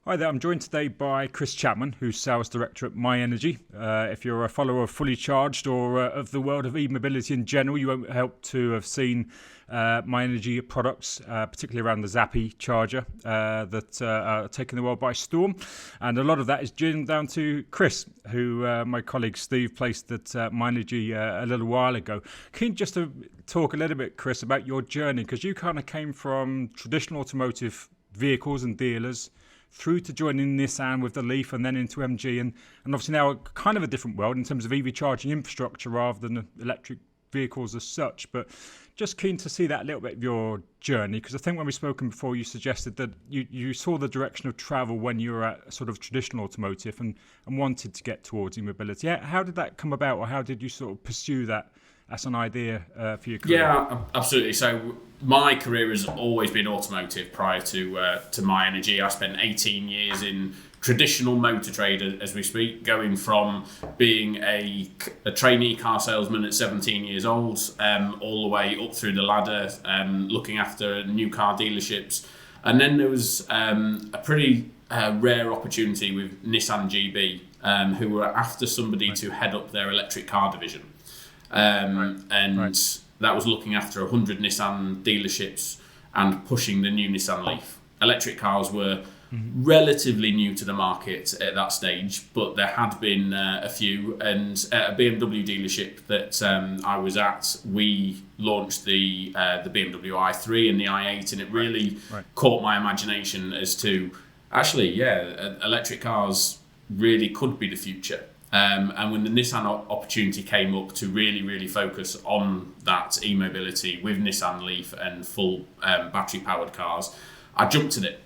Hi there, I'm joined today by Cris Chapman, who's Sales Director at myenergi. If you're a follower of Fully Charged or of the world of e-mobility in general, you won't help to have seen myenergi products, particularly around the Zappi charger, that are taking the world by storm. And a lot of that is due down to Cris, who my colleague Steve placed at myenergi a little while ago. Can you just talk a little bit, Cris, about your journey? Because you kind of came from traditional automotive vehicles and dealers through to joining Nissan with the Leaf and then into MG and obviously now kind of a different world in terms of EV charging infrastructure rather than electric vehicles as such. But just keen to see that a little bit of your journey, because I think when we've spoken before you suggested that you saw the direction of travel when you were at sort of traditional automotive and wanted to get towards e-mobility. How did that come about, or how did you sort of pursue that as an idea for your career? Yeah, absolutely. So my career has always been automotive prior to myenergi. I spent 18 years in traditional motor trade, as we speak, going from being a trainee car salesman at 17 years old, all the way up through the ladder, looking after new car dealerships. And then there was a pretty rare opportunity with Nissan GB, who were after somebody to head up their electric car division. That was looking after 100 Nissan dealerships and pushing the new Nissan Leaf. Electric cars were relatively new to the market at that stage, but there had been a few. And at a BMW dealership that I was at, we launched the BMW i3 and the i8, and it really caught my imagination as to actually, electric cars really could be the future. And when the Nissan opportunity came up to really focus on that e-mobility with Nissan Leaf and full battery-powered cars, I jumped at it.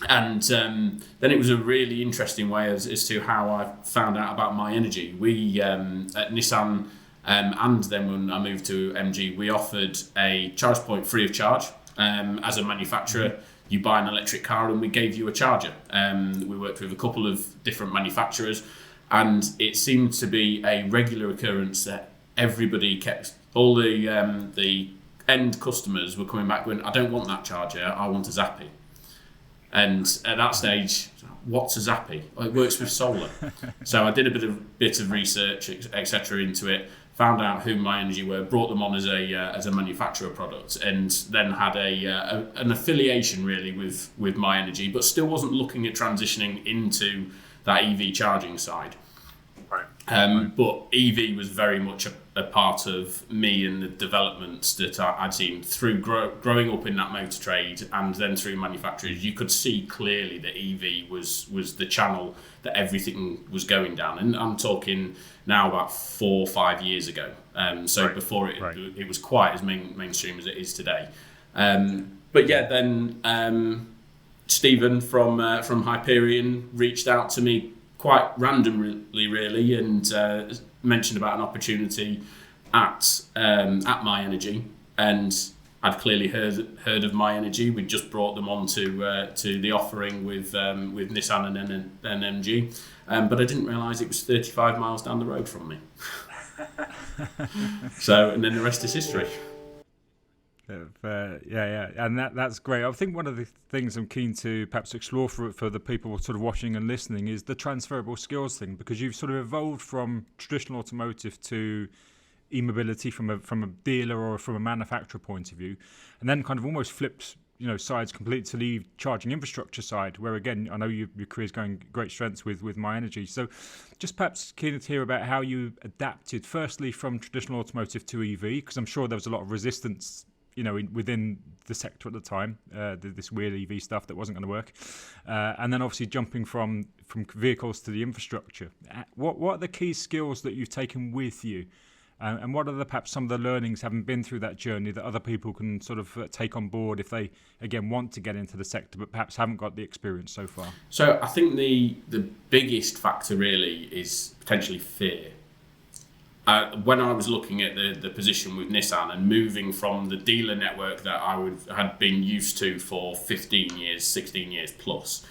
And then it was a really interesting way as to how I found out about myenergi. We, at Nissan, and then when I moved to MG, we offered a charge point free of charge. As a manufacturer, you buy an electric car and we gave you a charger. We worked with a couple of different manufacturers, and it seemed to be a regular occurrence that everybody kept, all the end customers were coming back going, I don't want that charger, I want a Zappi. And at that stage, what's a Zappi? Well, it works with solar. So I did a bit of research, etc. into it, found out who myenergi were, brought them on as a manufacturer product, and then had an affiliation really with myenergi, but still wasn't looking at transitioning into that EV charging side. But EV was very much a part of me and the developments that I'd seen through growing up in that motor trade and then through manufacturers. You could see clearly that EV was the channel that everything was going down. And I'm talking now about 4 or 5 years ago. Before it was quite as mainstream as it is today. But yeah, then Stephen from Hyperion reached out to me quite randomly, really, and mentioned about an opportunity at myenergi, and I'd clearly heard of myenergi. We'd just brought them on to the offering with Nissan and MG, but I didn't realise it was 35 miles down the road from me. And then the rest is history. And that's great. I think one of the things I'm keen to perhaps explore for the people sort of watching and listening is the transferable skills thing, because you've sort of evolved from traditional automotive to e-mobility from a dealer or from a manufacturer point of view, and then kind of almost flipped sides completely to the charging infrastructure side, where again I know your career is going great strengths with myenergi. So just perhaps keen to hear about how you adapted firstly from traditional automotive to EV, because I'm sure there was a lot of resistance within the sector at the time, this weird EV stuff that wasn't going to work, and then obviously jumping from vehicles to the infrastructure. What are the key skills that you've taken with you, and what are perhaps some of the learnings, having been through that journey, that other people can sort of take on board if they again want to get into the sector but perhaps haven't got the experience so far? So I think the biggest factor really is potentially fear. When I was looking at the position with Nissan and moving from the dealer network that had been used to for 15 years, 16 years plus,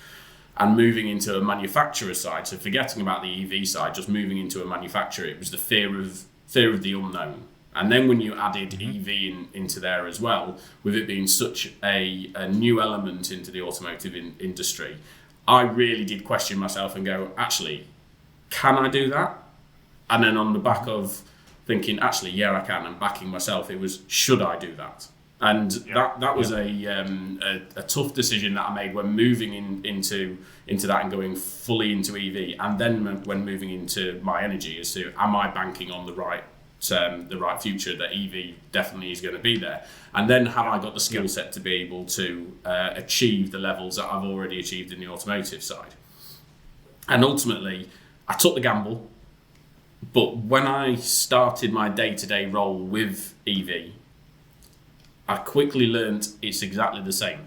and moving into a manufacturer side, so forgetting about the EV side, just moving into a manufacturer, it was the fear of the unknown. And then when you added EV into there as well, with it being such a new element into the automotive industry, I really did question myself and go, actually, can I do that? And then on the back of thinking, actually, yeah, I can, and backing myself, it was, should I do that? And that was a tough decision that I made when moving into that and going fully into EV, and then when moving into myenergi, as to, am I banking on the right future, that EV definitely is going to be there, and then have I got the skill set to be able to achieve the levels that I've already achieved in the automotive side. And ultimately, I took the gamble, but when I started my day-to-day role with EV, I quickly learned it's exactly the same.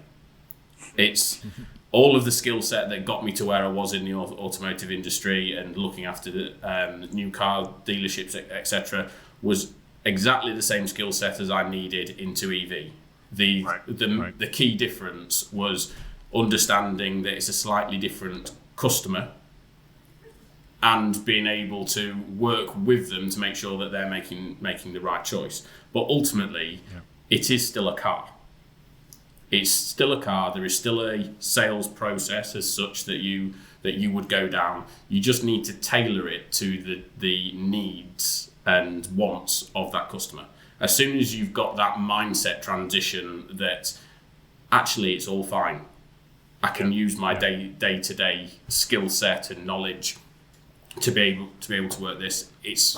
It's all of the skill set that got me to where I was in the automotive industry and looking after the new car dealerships, etc., was exactly the same skill set as I needed into EV. The key difference was understanding that it's a slightly different customer and being able to work with them to make sure that they're making the right choice. But ultimately, it is still a car. It's still a car. There is still a sales process as such that you would go down. You just need to tailor it to the needs and wants of that customer. As soon as you've got that mindset transition that actually it's all fine, I can use my day-to-day skill set and knowledge to be able to work this. It's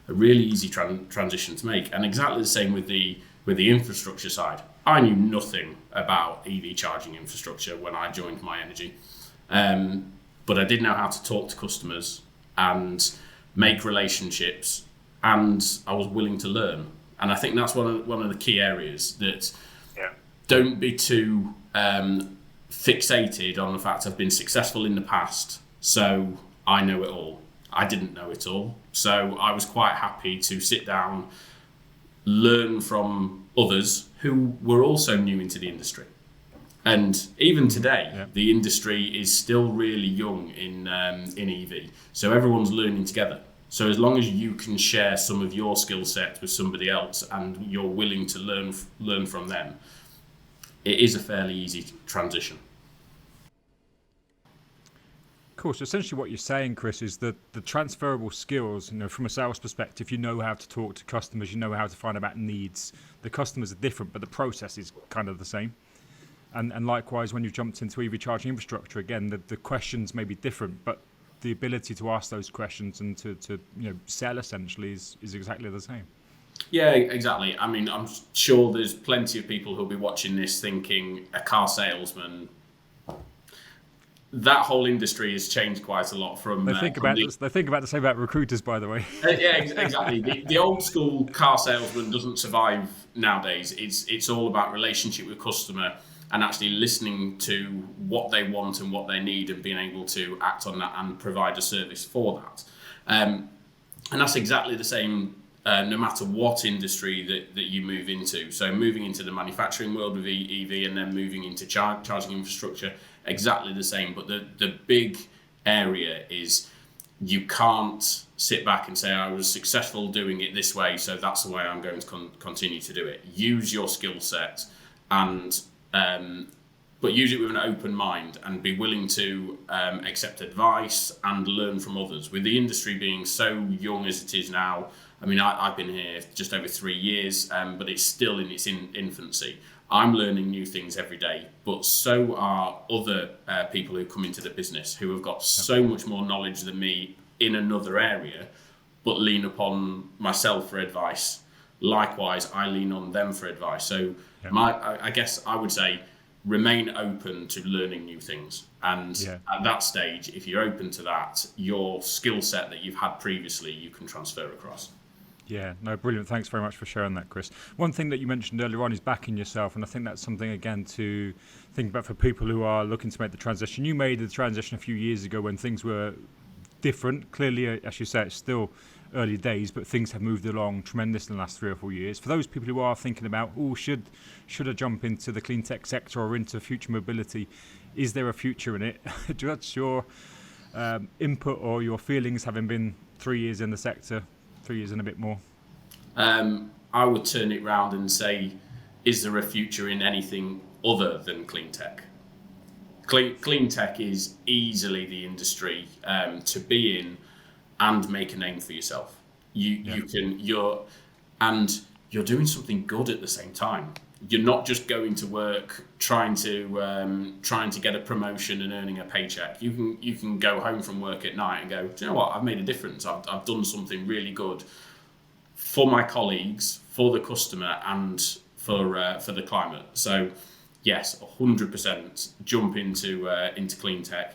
a really easy transition to make, and exactly the same with the infrastructure side. I knew nothing about EV charging infrastructure when I joined myenergi, but I did know how to talk to customers and make relationships, and I was willing to learn. And I think that's one of the key areas, that don't be too fixated on the fact I've been successful in the past, so I know it all. I didn't know it all. So I was quite happy to sit down, learn from others who were also new into the industry. And even today, the industry is still really young in EV. So everyone's learning together. So as long as you can share some of your skill set with somebody else and you're willing to learn from them, it is a fairly easy transition. Cool. So essentially what you're saying, Chris, is that the transferable skills, from a sales perspective, you know how to talk to customers, you know how to find out needs. The customers are different, but the process is kind of the same. And likewise, when you've jumped into EV charging infrastructure, again, the questions may be different, but the ability to ask those questions and to sell essentially is exactly the same. Yeah, exactly. I mean, I'm sure there's plenty of people who'll be watching this thinking a car salesman. That whole industry has changed quite a lot from. They think about the same about recruiters, by the way. Yeah, exactly. The old school car salesman doesn't survive nowadays. It's all about relationship with customer and actually listening to what they want and what they need and being able to act on that and provide a service for that. And that's exactly the same no matter what industry that you move into. So moving into the manufacturing world with EV and then moving into charging infrastructure, exactly the same. But the big area is you can't sit back and say, I was successful doing it this way, so that's the way I'm going to continue to do it. Use your skill set, and but use it with an open mind and be willing to accept advice and learn from others. With the industry being so young as it is now, I mean, I've been here just over 3 years, but it's still in its infancy. I'm learning new things every day, but so are other people who come into the business who have got so much more knowledge than me in another area, but lean upon myself for advice. Likewise, I lean on them for advice. So I guess I would say remain open to learning new things. And at that stage, if you're open to that, your skill set that you've had previously, you can transfer across. Yeah, no, brilliant. Thanks very much for sharing that, Chris. One thing that you mentioned earlier on is backing yourself, and I think that's something, again, to think about for people who are looking to make the transition. You made the transition a few years ago when things were different. Clearly, as you say, it's still early days, but things have moved along tremendously in the last 3 or 4 years. For those people who are thinking about, should I jump into the Cleantech sector or into future mobility, is there a future in it? What's your input or your feelings, having been 3 years in the sector, 3 years and a bit more? I would turn it round and say, is there a future in anything other than Cleantech? Cleantech is easily the industry to be in and make a name for yourself. You're doing something good at the same time. You're not just going to work trying to get a promotion and earning a paycheck. You can go home from work at night and go, do you know what? I've made a difference. I've done something really good for my colleagues, for the customer, and for the climate. So yes, 100% jump into Cleantech.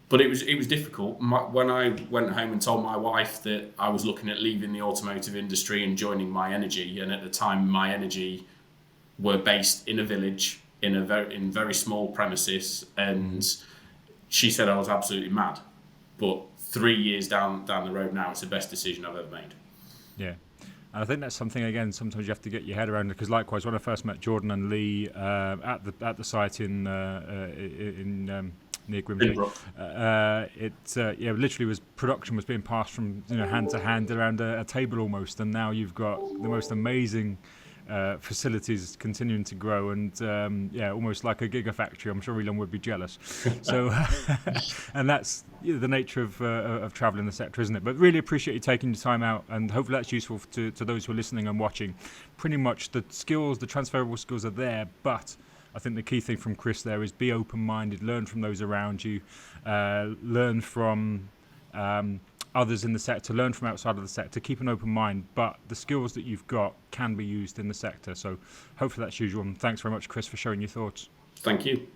But it was difficult. When I went home and told my wife that I was looking at leaving the automotive industry and joining myenergi, and at the time myenergi were based in a village in very small premises, and she said I was absolutely mad. But 3 years down the road now, it's the best decision I've ever made. Yeah. And I think that's something, again, sometimes you have to get your head around it, because likewise, when I first met Jordan and Lee at the site in near Grimsby, literally production was being passed from hand to hand around a table almost, and now you've got the most amazing facilities continuing to grow, and almost like a gigafactory. I'm sure Elon would be jealous. So, and that's the nature of travel in the sector, isn't it? But really appreciate you taking your time out, and hopefully that's useful to those who are listening and watching. Pretty much the transferable skills are there, but I think the key thing from Cris there is be open-minded, learn from those around you, learn from others in the sector, learn from outside of the sector, keep an open mind, but the skills that you've got can be used in the sector. So hopefully that's usual. And thanks very much, Cris, for sharing your thoughts. Thank you.